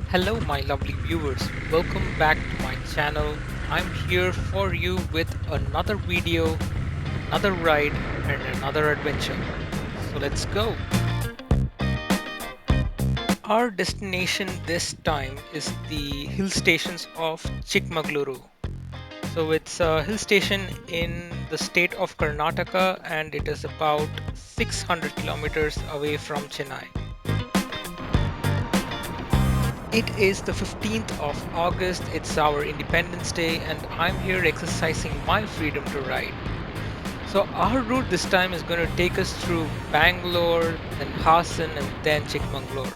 Hello, my lovely viewers. Welcome back to my channel. I'm here for you with another video, another ride, and another adventure. So let's go. Our destination this time is the hill stations of Chikmagaluru. So it's a hill station in the state of Karnataka and it is about 600 kilometers away from Chennai. It is the 15th of August, it's our Independence Day, and I'm here exercising my freedom to ride. So, our route this time is going to take us through Bangalore, then Hassan, and then Chikmagalur.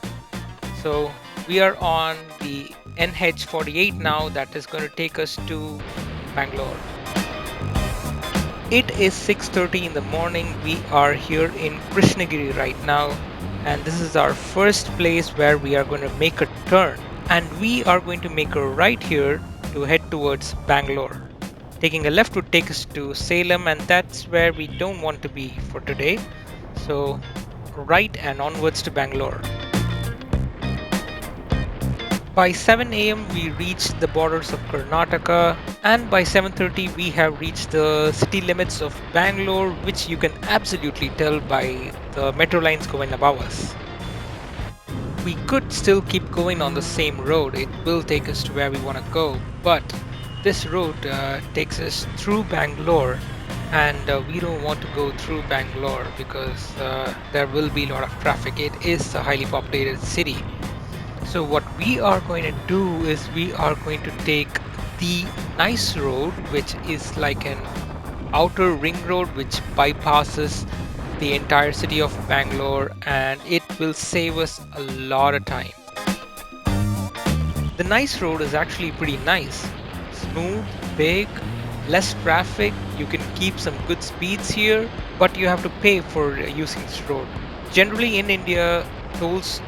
So, we are on the NH48 now, that is going to take us to Bangalore. It is 6:30 in the morning. We are here in Krishnagiri right now, and this is our first place where we are going to make a turn. And we are going to make a right here to head towards Bangalore. Taking a left would take us to Salem, and that's where we don't want to be for today. So, right and onwards to Bangalore. By 7 a.m. we reached the borders of Karnataka, and by 7:30 we have reached the city limits of Bangalore, which you can absolutely tell by the metro lines going above us. We could still keep going on the same road, it will take us to where we want to go, but this road takes us through Bangalore, and we don't want to go through Bangalore because there will be a lot of traffic. It is a highly populated city. So what we are going to do is we are going to take the nice road, which is like an outer ring road which bypasses the entire city of Bangalore, and it will save us a lot of time. The nice road is actually pretty nice. Smooth, big, less traffic, you can keep some good speeds here, but you have to pay for using this road. Generally in India,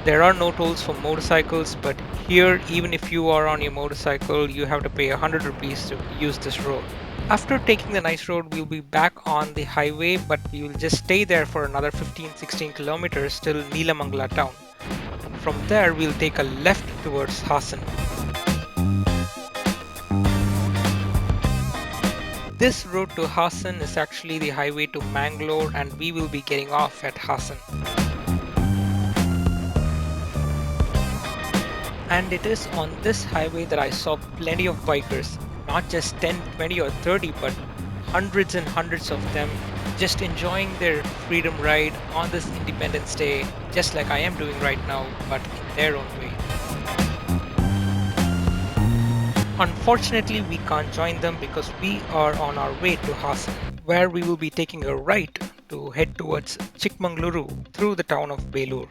there are no tolls for motorcycles, but here even if you are on your motorcycle you have to pay 100 rupees to use this road. After taking the nice road we'll be back on the highway, but we will just stay there for another 15-16 kilometers till Neelamangala town. From there we'll take a left towards Hassan. This road to Hassan is actually the highway to Mangalore, and we will be getting off at Hassan. And it is on this highway that I saw plenty of bikers, not just 10, 20 or 30, but hundreds and hundreds of them just enjoying their freedom ride on this Independence Day, just like I am doing right now, but in their own way. Unfortunately, we can't join them because we are on our way to Hassan, where we will be taking a right to head towards Chikmagaluru through the town of Belur.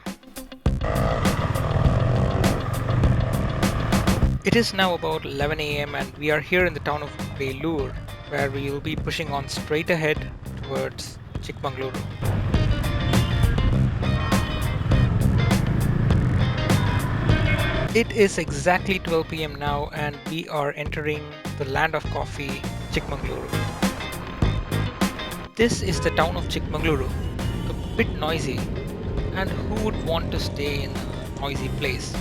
It is now about 11 a.m. and we are here in the town of Belur, where we will be pushing on straight ahead towards Chikmagaluru. It is exactly 12 p.m. now and we are entering the land of coffee, Chikmagaluru. This is the town of Chikmagaluru, a bit noisy, and who would want to stay in a noisy place?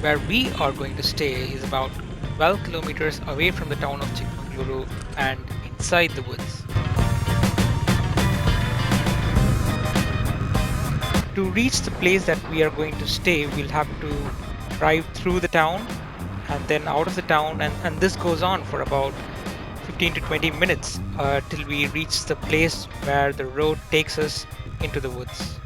Where we are going to stay is about 12 kilometers away from the town of Chikmagaluru and inside the woods. To reach the place that we are going to stay, we'll have to drive through the town and then out of the town, and this goes on for about 15 to 20 minutes till we reach the place where the road takes us into the woods.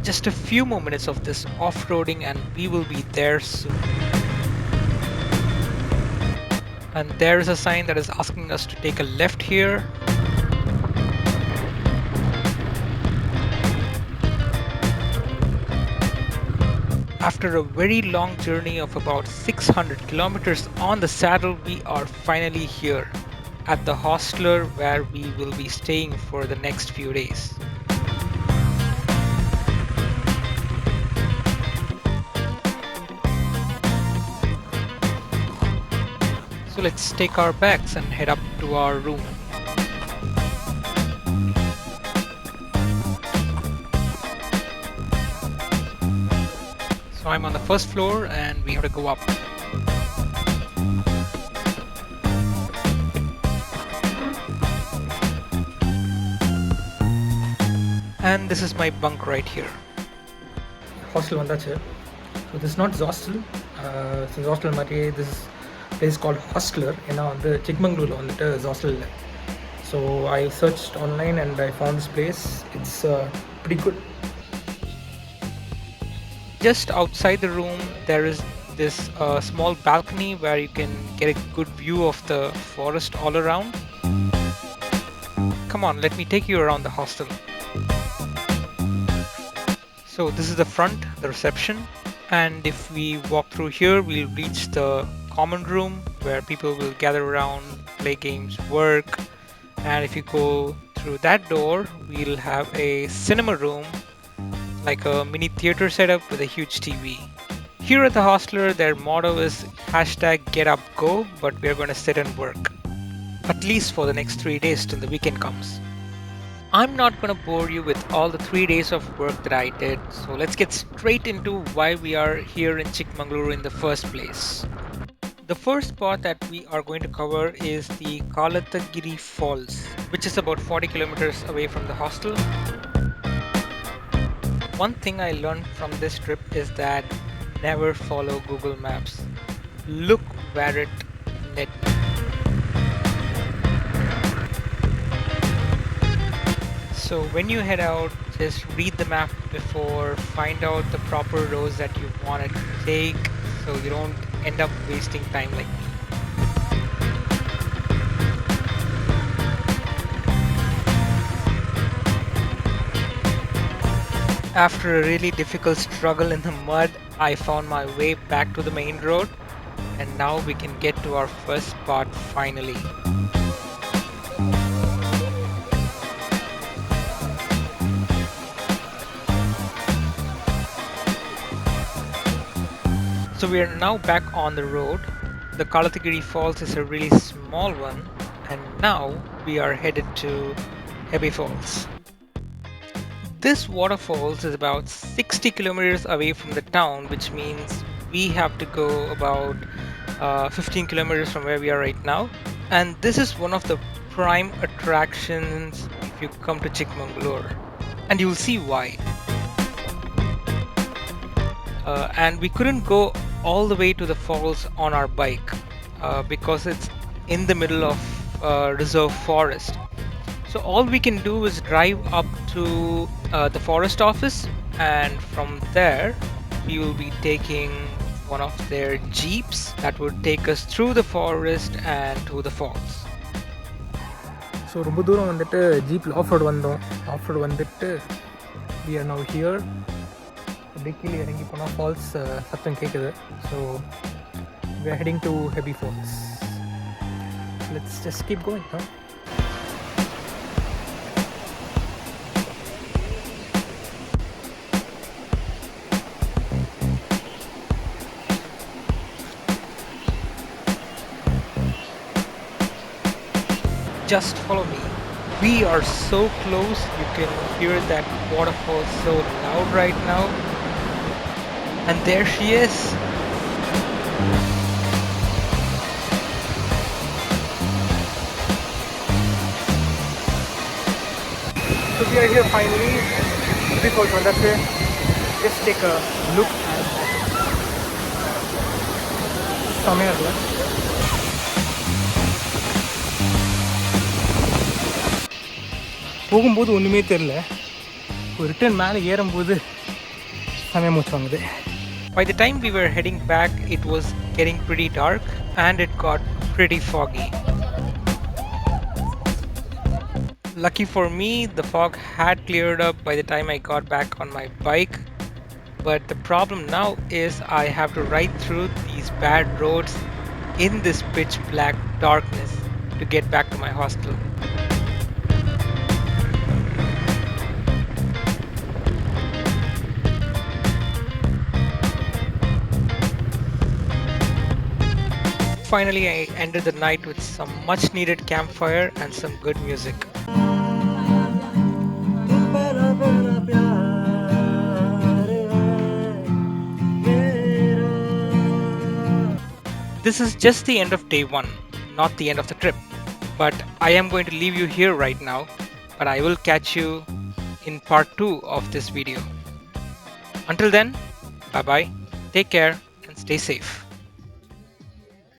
Just a few more minutes of this off-roading and we will be there soon. And there is a sign that is asking us to take a left here. After a very long journey of about 600 kilometers on the saddle, we are finally here at the Hosteller where we will be staying for the next few days. So let's take our bags and head up to our room. So I'm on the first floor and we have to go up. And this is my bunk right here. Hostel vandachu. So this is not hostel. This is hostel மாதிரி this place called Hosteller. ஏன்னா வந்து சிக்மங்களூரில் வந்துட்டு hostel இல்லை. So I searched online and I found this place. It's pretty good. Just outside the room there is this small balcony where you can get a good view of the forest all around. Come on, let me take you around the hostel. So this is the front, the reception, and if we walk through here we'll reach the common room where people will gather around, play games, work. And if you go through that door we'll have a cinema room, like a mini theater setup with a huge TV. Here at the Hosteller their motto is #GetUpGo, but we're going to sit and work, at least for the next 3 days till the weekend comes. I'm not going to bore you with all the 3 days of work that I did, so let's get straight into why we are here in Chikmagaluru in the first place. The first spot that we are going to cover is the Kalatagiri Falls, which is about 40 kilometers away from the hostel. One thing I learned from this trip is that never follow Google Maps. Look where it led me. So when you head out, just read the map before, find out the proper roads that you want to take so you don't end up wasting time like me. After a really difficult struggle in the mud, I found my way back to the main road, and now we can get to our first spot finally. So we are now back on the road. The Kalatagiri Falls is a really small one, and now we are headed to Hebbe Falls. This waterfalls is about 60 kilometers away from the town, which means we have to go about 15 kilometers from where we are right now. And this is one of the prime attractions if you come to Chikmagaluru, and you'll see why. And we couldn't go all the way to the falls on our bike because it's in the middle of reserve forest. So all we can do is drive up to the forest office, and from there we will be taking one of their jeeps that would take us through the forest and to the falls. So ரொம்ப தூரம் வந்துட்டு ஜீப்பில் off road வந்தோம். Off road வந்துட்டு we are now here. அப்படியே கீழே இறங்கி போனால் ஃபால்ஸ் சத்தம் கேட்குது. So we are heading to Hebbe Falls. Let's just keep going, huh? Just follow me. We are so close, you can hear that waterfall so loud right now. And there she is. So we are here finally. Hebbe Falls vandachu. Just take a look at செமையாக இருக்குல்ல. போகும்போது ஒன்றுமே தெரில, ஒரு return மேலே ஏறும்போது செமையாக மூச்சு வாங்குது. By the time we were heading back, it was getting pretty dark and it got pretty foggy. Lucky for me, the fog had cleared up by the time I got back on my bike. But the problem now is I have to ride through these bad roads in this pitch black darkness to get back to my hostel. Finally, I ended the night with some much needed campfire and some good music. this is just the end of day 1, not the end of the trip. But I am going to leave you here right now, but I will catch you in part 2 of this video. Until then, bye bye, take care, and stay safe.